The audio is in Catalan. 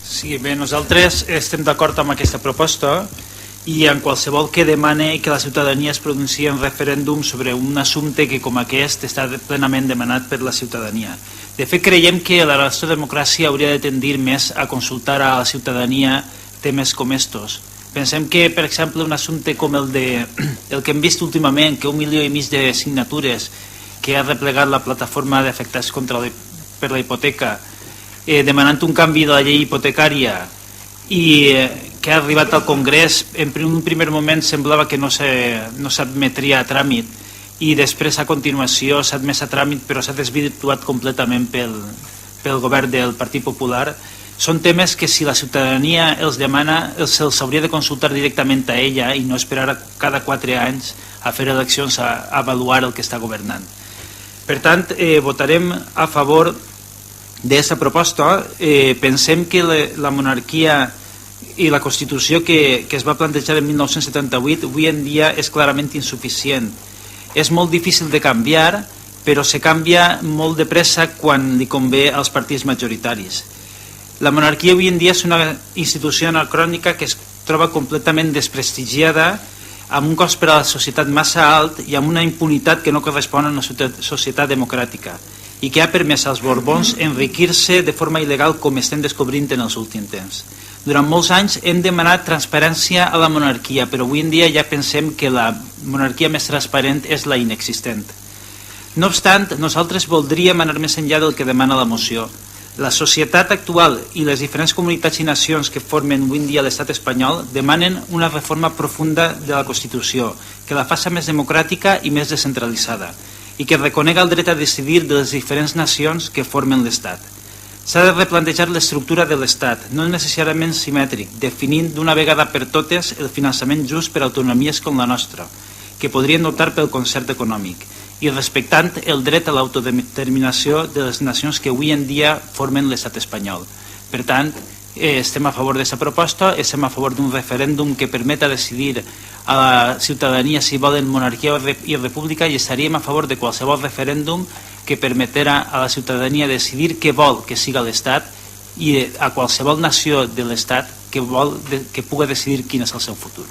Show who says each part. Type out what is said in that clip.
Speaker 1: Sí, bé, nosaltres estem d'acord amb aquesta proposta i en qualsevol que demane que la ciutadania es pronunciï en referèndum sobre un assumpte que com aquest està plenament demanat per la ciutadania. De fet, creiem que la nostra democràcia hauria de tendir més a consultar a la ciutadania temes com estos. Pensem que, per exemple, un assumpte com el que hem vist últimament, que 1,5 milió de signatures que ha replegat la plataforma d'afectats per la hipoteca, demanant un canvi de la llei hipotecària i que ha arribat al Congrés, en un primer moment semblava que no s'admetria a tràmit i després a continuació s'ha admès a tràmit però s'ha desvirtuat completament pel govern del Partit Popular. Són temes que si la ciutadania els demana se'ls hauria de consultar directament a ella i no esperar cada 4 anys a fer eleccions a avaluar el que està governant. Per tant, votarem a favor d'aquesta proposta. Pensem que la monarquia i la Constitució que es va plantejar en 1978 avui en dia és clarament insuficient. És molt difícil de canviar, però se canvia molt de pressa quan li convé als partits majoritaris. La monarquia avui en dia és una institució anacrònica que es troba completament desprestigiada, amb un cost per a la societat massa alt i amb una impunitat que no correspon a una societat democràtica i que ha permès als Borbons enriquir-se de forma il·legal com estem descobrint en els últims temps. Durant molts anys hem demanat transparència a la monarquia, però avui en dia ja pensem que la monarquia més transparent és la inexistent. No obstant, nosaltres voldríem anar més enllà del que demana la moció. La societat actual i les diferents comunitats i nacions que formen avui en dia l'estat espanyol demanen una reforma profunda de la Constitució, que la faça més democràtica i més descentralitzada, i que reconega el dret a decidir de les diferents nacions que formen l'estat. S'ha de replantejar l'estructura de l'estat, no necessàriament simètric, definint d'una vegada per totes el finançament just per a autonomies com la nostra, que podrien optar pel concert econòmic, i respectant el dret a l'autodeterminació de les nacions que avui en dia formen l'estat espanyol. Per tant, estem a favor d'aquesta proposta, estem a favor d'un referèndum que permeta decidir a la ciutadania si volen monarquia i república i estaríem a favor de qualsevol referèndum que permetrà a la ciutadania decidir què vol que siga l'estat i a qualsevol nació de l'estat que pugui decidir quin és el seu futur.